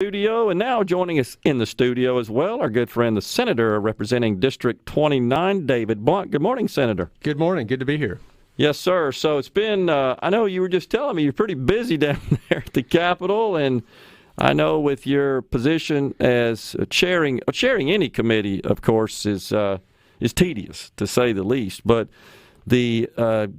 Studio, and now joining us in the studio as well, our good friend, the Senator representing District 29, David Blount. Good morning, Senator. Good morning. Good to be here. Yes, sir. So it's been, I know you were just telling me you're pretty busy down there at the Capitol, and I know with your position as chairing any committee, of course, is tedious, to say the least. But the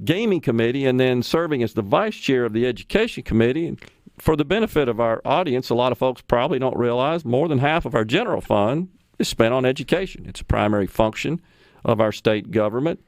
Gaming Committee and then serving as the Vice Chair of the Education Committee, and for the benefit of our audience, a lot of folks probably don't realize more than half of our general fund is spent on education. It's a primary function of our state government.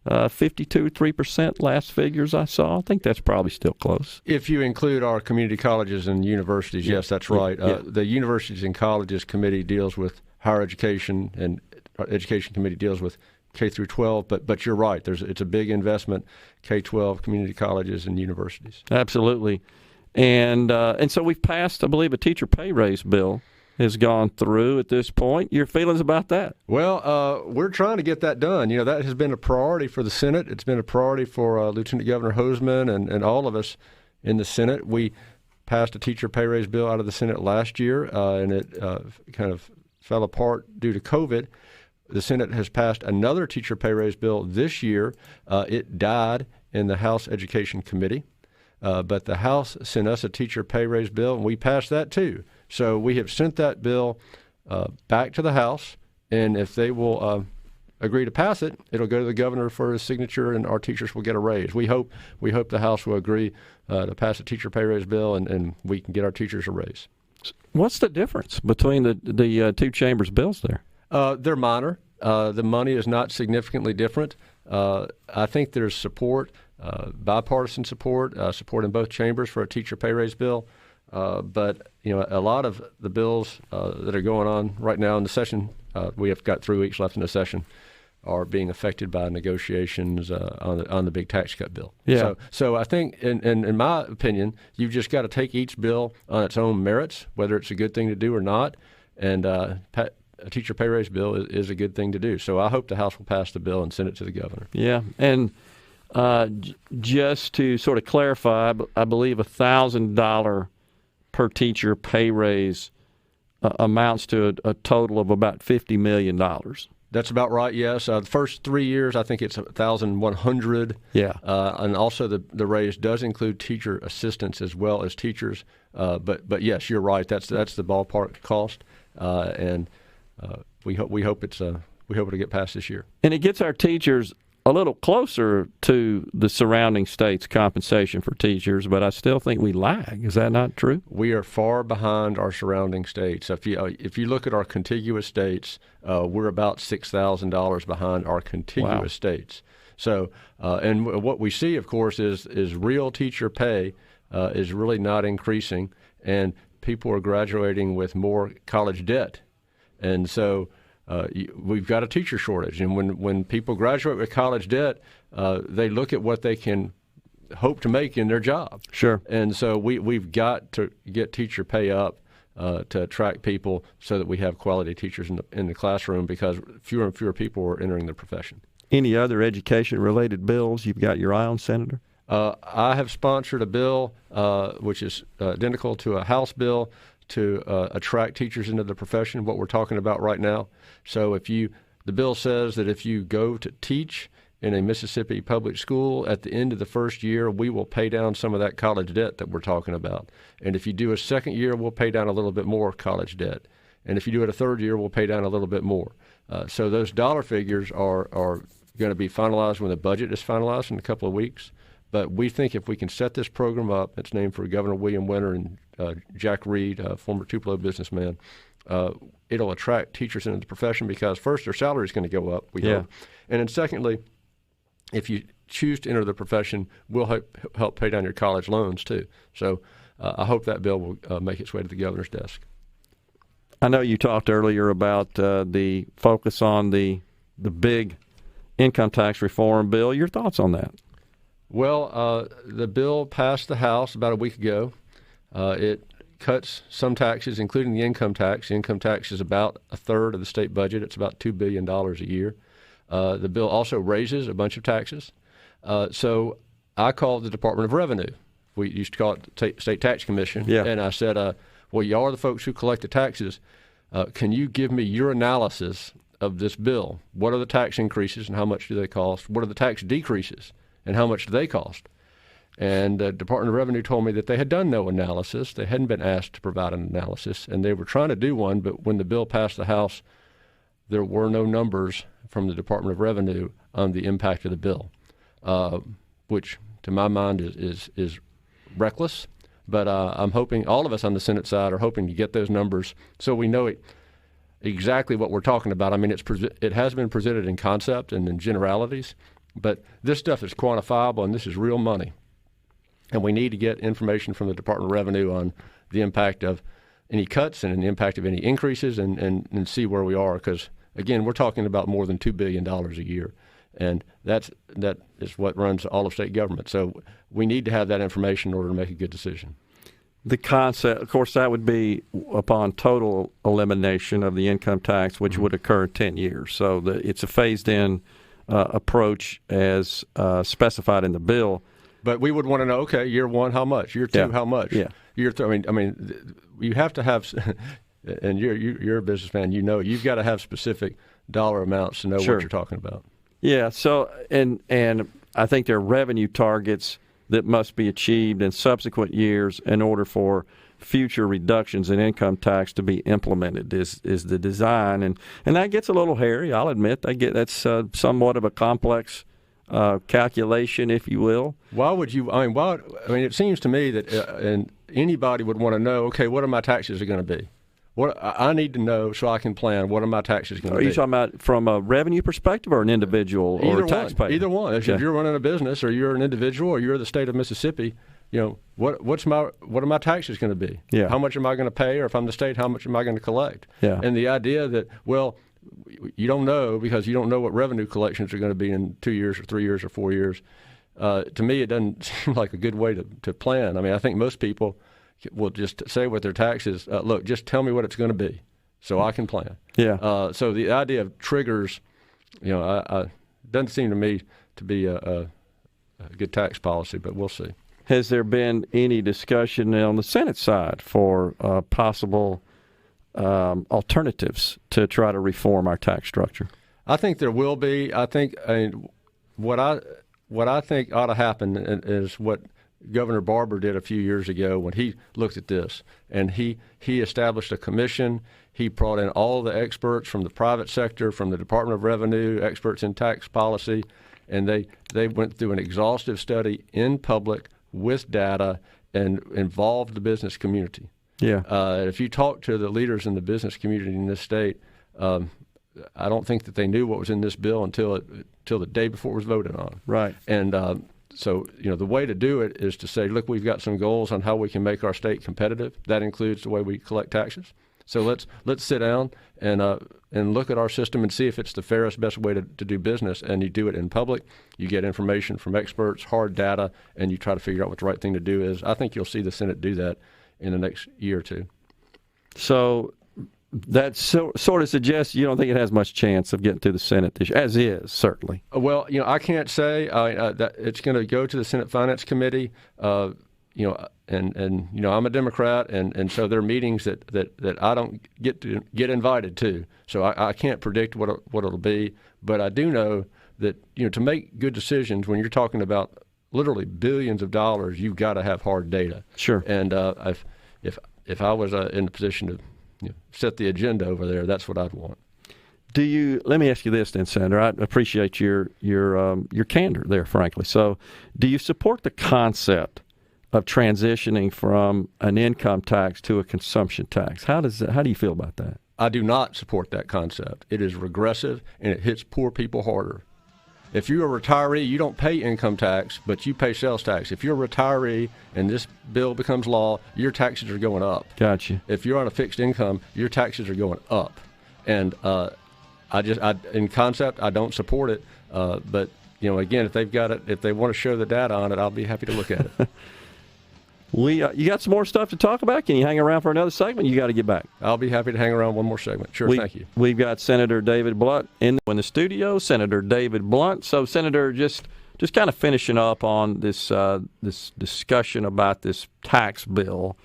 52.3% last figures I saw. I think that's probably still close. If you include our community colleges and universities, yes, that's right. The Universities and Colleges Committee deals with higher education, and our Education Committee deals with K through 12. But you're right. It's a big investment, K-12, community colleges, and universities. Absolutely. And so we've passed, I believe, a teacher pay raise bill has gone through at this point. Your feelings about that? Well, we're trying to get that done. You know, that has been a priority for the Senate. It's been a priority for Lieutenant Governor Hosemann and all of us in the Senate. We passed a teacher pay raise bill out of the Senate last year, and it kind of fell apart due to COVID. The Senate has passed another teacher pay raise bill this year. It died in the House Education Committee. But the House sent us a teacher pay raise bill, and we passed that too. So we have sent that bill back to the House, and if they will agree to pass it, it'll go to the governor for his signature, and our teachers will get a raise. We hope the House will agree to pass a teacher pay raise bill, and we can get our teachers a raise. What's the difference between the two chambers' bills there? They're minor. The money is not significantly different. I think there's support. Bipartisan support in both chambers for a teacher pay raise bill. But, you know, a lot of the bills that are going on right now in the session, we have got 3 weeks left in the session, are being affected by negotiations on the big tax cut bill. Yeah. So I think, in my opinion, you've just got to take each bill on its own merits, whether it's a good thing to do or not. And a teacher pay raise bill is a good thing to do. So I hope the House will pass the bill and send it to the governor. Yeah, and just to sort of clarify, I believe $1,000 per teacher pay raise amounts to a total of about $50 million. That's about right, yes. The first 3 years, I think it's $1,100. Yeah. And also the raise does include teacher assistants as well as teachers. But yes, you're right. That's the ballpark cost. And we hope it'll get passed this year. And it gets our teachers a little closer to the surrounding states' compensation for teachers, but I still think we lag. Is that not true? We are far behind our surrounding states. If you look at our contiguous states, we're about $6,000 behind our contiguous states. So, and what we see, of course, is real teacher pay is really not increasing, and people are graduating with more college debt, and so. We've got a teacher shortage, and when people graduate with college debt, they look at what they can hope to make in their job. Sure. And so we've got to get teacher pay up to attract people so that we have quality teachers in the classroom, because fewer and fewer people are entering the profession. Any other education-related bills you've got your eye on, Senator? I have sponsored a bill which is identical to a House bill to attract teachers into the profession, what we're talking about right now. So the bill says that if you go to teach in a Mississippi public school, at the end of the first year, we will pay down some of that college debt that we're talking about. And if you do a second year, we'll pay down a little bit more college debt. And if you do it a third year, we'll pay down a little bit more. So those dollar figures are going to be finalized when the budget is finalized in a couple of weeks. But we think if we can set this program up, it's named for Governor William Winter and Jack Reed, former Tupelo businessman, it'll attract teachers into the profession, because first, their salary is going to go up, we hope. And then secondly, if you choose to enter the profession, we'll help pay down your college loans too. So I hope that bill will make its way to the governor's desk. I know you talked earlier about the focus on the big income tax reform bill. Your thoughts on that? Well, the bill passed the House about a week ago. It cuts some taxes, including the income tax. The income tax is about a third of the state budget. It's about $2 billion a year. The bill also raises a bunch of taxes. So I called the Department of Revenue. We used to call it State Tax Commission. Yeah. And I said, well, y'all are the folks who collect the taxes. Can you give me your analysis of this bill? What are the tax increases and how much do they cost? What are the tax decreases and how much do they cost? And the Department of Revenue told me that they had done no analysis. They hadn't been asked to provide an analysis, and they were trying to do one, but when the bill passed the House, there were no numbers from the Department of Revenue on the impact of the bill, which to my mind is reckless. But I'm hoping all of us on the Senate side are hoping to get those numbers so we know exactly what we're talking about. I mean, it has been presented in concept and in generalities, but this stuff is quantifiable and this is real money. And we need to get information from the Department of Revenue on the impact of any cuts and the impact of any increases and see where we are. Because, again, we're talking about more than $2 billion a year. And that is what runs all of state government. So we need to have that information in order to make a good decision. The concept, of course, that would be upon total elimination of the income tax, which would occur in 10 years. So it's a phased-in approach as specified in the bill. But we would want to know, okay, year one, how much? Year two, how much? Yeah. Year three, I mean, you have to have, and you're a businessman, you know, you've got to have specific dollar amounts to know what you're talking about. Yeah. So, and I think there are revenue targets that must be achieved in subsequent years in order for future reductions in income tax to be implemented is the design. And that gets a little hairy, I'll admit. That's somewhat of a complex calculation, if you will. Why would you? I mean, it seems to me that and anybody would want to know. Okay, what are my taxes going to be? What I need to know so I can plan. What are my taxes going to be? Are you talking about from a revenue perspective or an individual or a taxpayer? Either one. If you're running a business, or you're an individual, or you're the state of Mississippi, you know what are my taxes going to be? Yeah. How much am I going to pay? Or if I'm the state, how much am I going to collect? Yeah. And the idea that you don't know because you don't know what revenue collections are going to be in 2 years or 3 years or 4 years. To me, it doesn't seem like a good way to plan. I mean, I think most people will just say with their taxes, look, just tell me what it's going to be so I can plan. Yeah. So the idea of triggers, you know, doesn't seem to me to be a good tax policy, but we'll see. Has there been any discussion on the Senate side for possible alternatives to try to reform our tax structure? I think there will be. I think what I think ought to happen is what Governor Barber did a few years ago when he looked at this, and he established a commission. He brought in all the experts from the private sector, from the Department of Revenue, experts in tax policy, and they went through an exhaustive study in public with data and involved the business community. Yeah. If you talk to the leaders in the business community in this state, I don't think that they knew what was in this bill until the day before it was voted on. Right. And so, you know, the way to do it is to say, look, we've got some goals on how we can make our state competitive. That includes the way we collect taxes. So let's sit down and look at our system and see if it's the fairest, best way to do business. And you do it in public. You get information from experts, hard data, and you try to figure out what the right thing to do is. I think you'll see the Senate do that in the next year or two. So that sort of suggests you don't think it has much chance of getting to the Senate this year, as is, certainly. Well, you know, I can't say that it's going to go to the Senate Finance Committee. You know, and you know, I'm a Democrat, and so there are meetings that I don't get invited to. So I can't predict what it'll be, but I do know that, you know, to make good decisions when you're talking about literally billions of dollars, you've got to have hard data. Sure. And if I was in a position to set the agenda over there, that's what I'd want. Let me ask you this then, Senator. I appreciate your candor there, frankly. So do you support the concept of transitioning from an income tax to a consumption tax? How do you feel about that? I do not support that concept. It is regressive, and it hits poor people harder. If you're a retiree, you don't pay income tax, but you pay sales tax. If you're a retiree and this bill becomes law, your taxes are going up. Gotcha. If you're on a fixed income, your taxes are going up. And in concept, I don't support it. But, you know, again, if they want to show the data on it, I'll be happy to look at it. You got some more stuff to talk about? Can you hang around for another segment? You got to get back. I'll be happy to hang around one more segment. Sure, thank you. We've got Senator David Blount in the studio. Senator David Blount. So, Senator, just kind of finishing up on this discussion about this tax bill.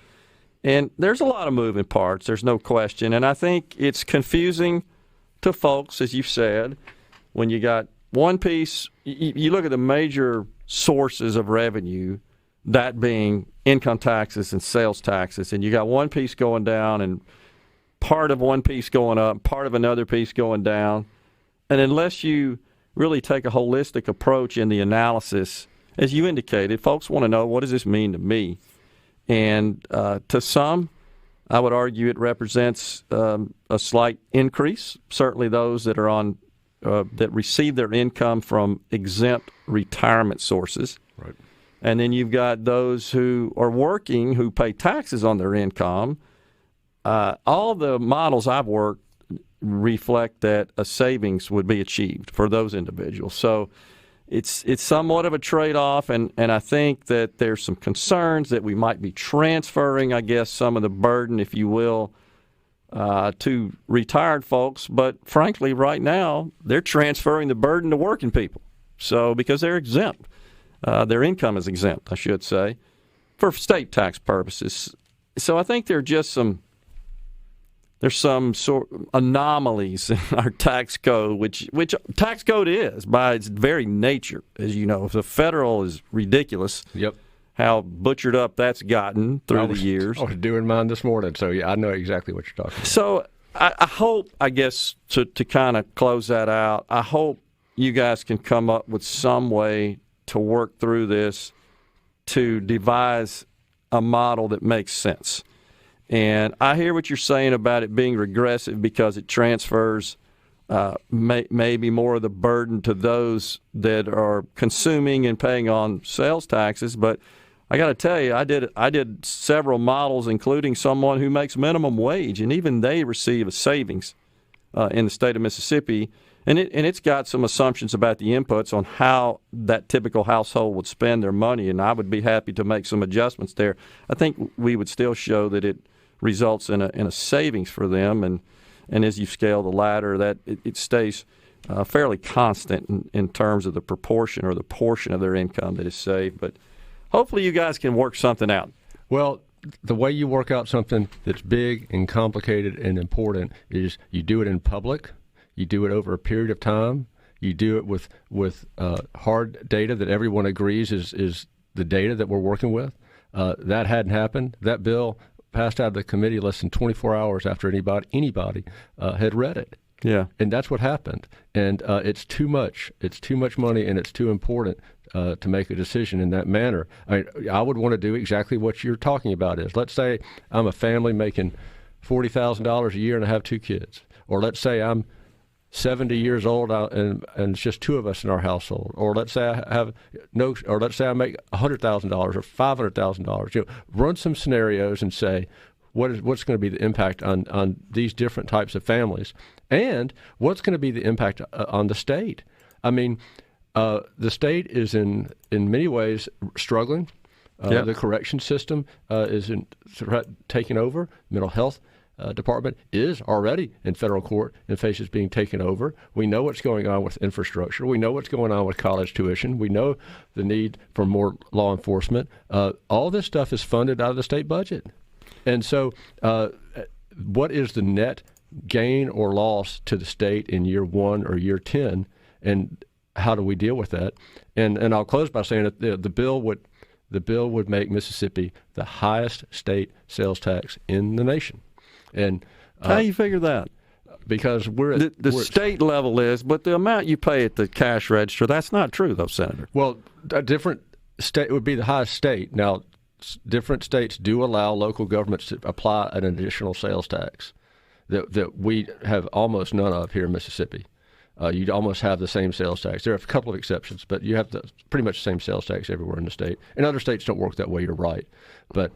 And there's a lot of moving parts, there's no question. And I think it's confusing to folks, as you've said, when you got one piece, you look at the major sources of revenue, that being income taxes and sales taxes, and you got one piece going down and part of one piece going up, part of another piece going down. And unless you really take a holistic approach in the analysis, as you indicated, folks want to know, what does this mean to me? And to some, I would argue it represents a slight increase. Certainly those that are on that receive their income from exempt retirement sources. Right. And then you've got those who are working who pay taxes on their income. All the models I've worked reflect that a savings would be achieved for those individuals. So it's somewhat of a trade-off, and I think that there's some concerns that we might be transferring, I guess, some of the burden, if you will, to retired folks. But frankly, right now, they're transferring the burden to working people. So because they're exempt. Their income is exempt, I should say, for state tax purposes. So I think there's some sort of anomalies in our tax code, which tax code is by its very nature, as you know. The federal is ridiculous. Yep. How butchered up that's gotten through the years. I was doing mine this morning, so yeah, I know exactly what you're talking about. So I hope, I guess, to kind of close that out, I hope you guys can come up with some way to work through this, to devise a model that makes sense. And I hear what you're saying about it being regressive because it transfers maybe more of the burden to those that are consuming and paying on sales taxes. But I got to tell you, I did several models, including someone who makes minimum wage, and even they receive a savings in the state of Mississippi. And it's got some assumptions about the inputs on how that typical household would spend their money, and I would be happy to make some adjustments there. I think we would still show that it results in a savings for them, and as you scale the ladder, that it stays fairly constant in terms of the proportion or the portion of their income that is saved. But hopefully you guys can work something out. Well, the way you work out something that's big and complicated and important is you do it in public. You do it over a period of time. You do it with hard data that everyone agrees is the data that we're working with. That hadn't happened. That bill passed out of the committee less than 24 hours after anybody had read it. Yeah, and that's what happened. And it's too much. It's too much money, and it's too important to make a decision in that manner. I would want to do exactly what you're talking about. Let's say I'm a family making $40,000 a year and I have 2 kids, or let's say I'm 70 years old and it's just 2 of us in our household, or let's say I make $100,000 or $500,000. Run some scenarios and say what's going to be the impact on these different types of families, and what's going to be the impact on the state. I mean, the state is in many ways struggling. The correction system is taking over. Mental health department is already in federal court and faces being taken over. We know what's going on with infrastructure. We know what's going on with college tuition. We know the need for more law enforcement. All this stuff is funded out of the state budget. And so what is the net gain or loss to the state in year 1 or year 10, and how do we deal with that? And I'll close by saying that the bill would make Mississippi the highest state sales tax in the nation. And how do you figure that? Because the state level is, but the amount you pay at the cash register, that's not true, though, Senator. Well, a different state would be the highest state. Now, different states do allow local governments to apply an additional sales tax that we have almost none of here in Mississippi. You'd almost have the same sales tax. There are a couple of exceptions, but you have pretty much the same sales tax everywhere in the state. And other states don't work that way, you're right. But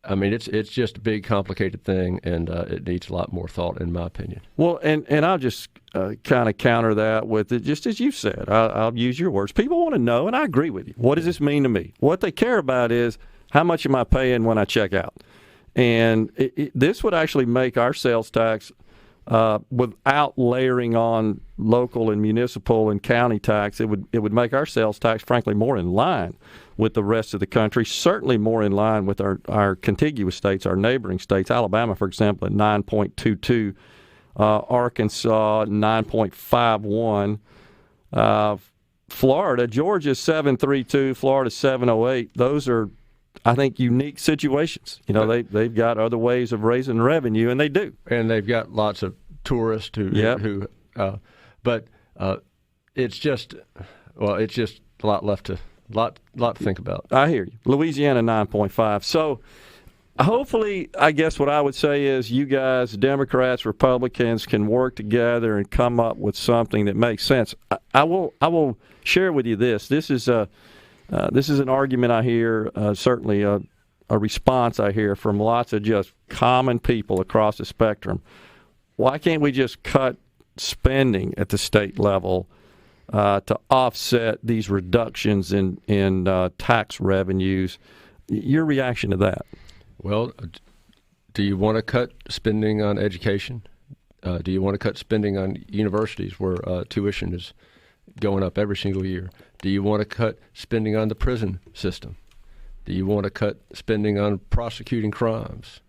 I mean, it's just a big, complicated thing, and it needs a lot more thought, in my opinion. Well, and I'll just kind of counter that with it, just as you said. I'll use your words. People want to know, and I agree with you. What does this mean to me? What they care about is how much am I paying when I check out? And this would actually make our sales tax without layering on local and municipal and county tax, it would make our sales tax, frankly, more in line with the rest of the country, certainly more in line with our contiguous states, our neighboring states. Alabama, for example, at 9.22, Arkansas 9.51, Florida, Georgia 7.32, Florida 7.08. Those are, I think, unique situations. They've got other ways of raising revenue, and they do. And they've got lots of tourists but it's just a lot to think about. I hear you. Louisiana 9.5. So hopefully, I guess what I would say is you guys, Democrats, Republicans, can work together and come up with something that makes sense. I will share with you this. This is an argument I hear, certainly a response I hear from lots of just common people across the spectrum. Why can't we just cut spending at the state level to offset these reductions in tax revenues? Your reaction to that? Well, do you want to cut spending on education? Do you want to cut spending on universities where tuition is going up every single year? Do you want to cut spending on the prison system? Do you want to cut spending on prosecuting crimes?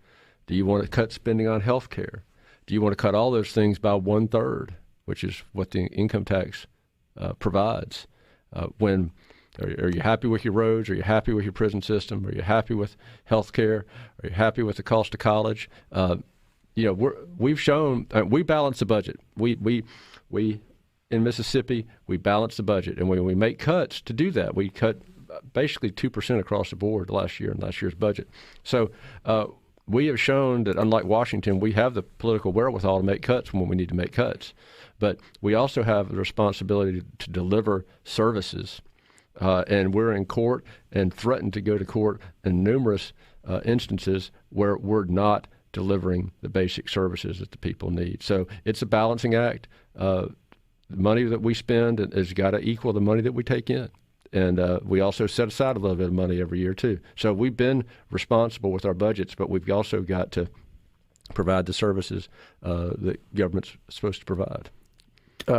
Do you want to cut spending on health care? Do you want to cut all those things by 1/3, which is what the income tax provides? Are you happy with your roads? Are you happy with your prison system? Are you happy with health care? Are you happy with the cost of college? We've shown we balance the budget. We in Mississippi, we balance the budget, and when we make cuts to do that, we cut basically 2% across the board last year in last year's budget. So we have shown that, unlike Washington, we have the political wherewithal to make cuts when we need to make cuts. But we also have the responsibility to deliver services. And we're in court and threatened to go to court in numerous instances where we're not delivering the basic services that the people need. So it's a balancing act. The money that we spend has got to equal the money that we take in. And we also set aside a little bit of money every year, too. So we've been responsible with our budgets, but we've also got to provide the services that government's supposed to provide.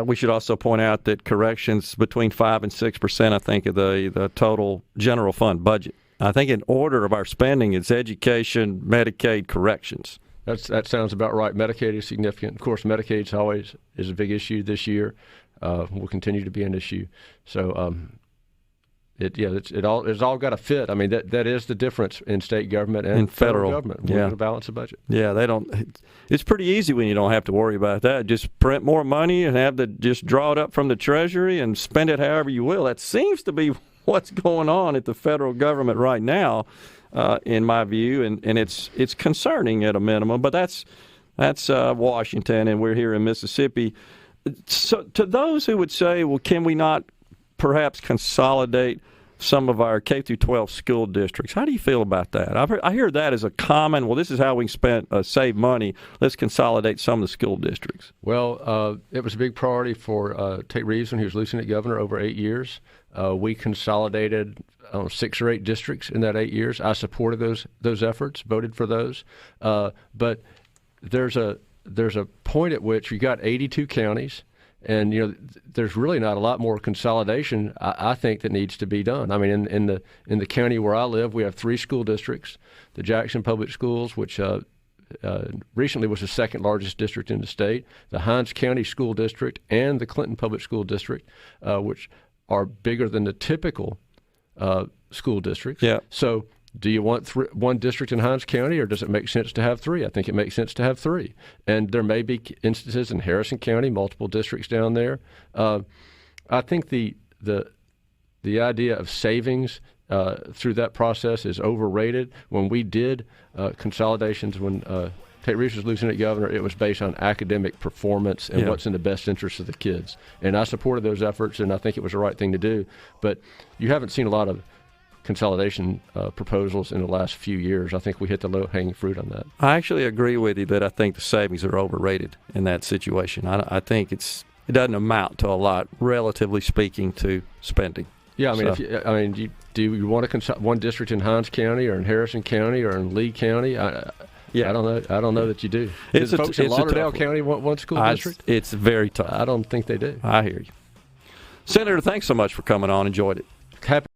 We should also point out that corrections between 5% and 6%, I think, of the total general fund budget. I think in order of our spending, it's education, Medicaid, corrections. That sounds about right. Medicaid is significant. Of course, Medicaid's always is a big issue this year. Will continue to be an issue. So it's all got to fit. I mean, that is the difference in state government and federal government. We're going to balance the budget. Yeah, they don't. It's pretty easy when you don't have to worry about that. Just print more money and just draw it up from the Treasury and spend it however you will. That seems to be what's going on at the federal government right now, in my view, and it's concerning at a minimum. But that's Washington, and we're here in Mississippi. So to those who would say, well, can we not perhaps consolidate some of our K-12 school districts? How do you feel about that? I hear that as a common, well, this is how we save money. Let's consolidate some of the school districts. Well, it was a big priority for Tate Reeves when he was lieutenant governor over 8 years. We consolidated 6 or 8 districts in that 8 years. I supported those efforts, voted for those. But there's a point at which you got 82 counties. And there's really not a lot more consolidation, I think, that needs to be done. I mean, in the county where I live, we have 3 school districts: the Jackson Public Schools, which recently was the second largest district in the state; the Hinds County School District; and the Clinton Public School District, which are bigger than the typical school districts. Yeah. So, do you want one district in Hinds County, or does it make sense to have 3? I think it makes sense to have 3. And there may be instances in Harrison County, multiple districts down there. I think the idea of savings through that process is overrated. When we did consolidations, when Tate Reeves was lieutenant governor, it was based on academic performance and what's in the best interest of the kids. And I supported those efforts, and I think it was the right thing to do. But you haven't seen a lot of consolidation proposals in the last few years. I think we hit the low-hanging fruit on that. I actually agree with you that I think the savings are overrated in that situation. I think it doesn't amount to a lot, relatively speaking, to spending. Yeah, I mean, do you want to one district in Hinds County or in Harrison County or in Lee County? Yeah. I don't know that you do. It's Do folks in Lauderdale County want one school district? It's very tough. I don't think they do. I hear you. Senator, thanks so much for coming on. Enjoyed it. Happy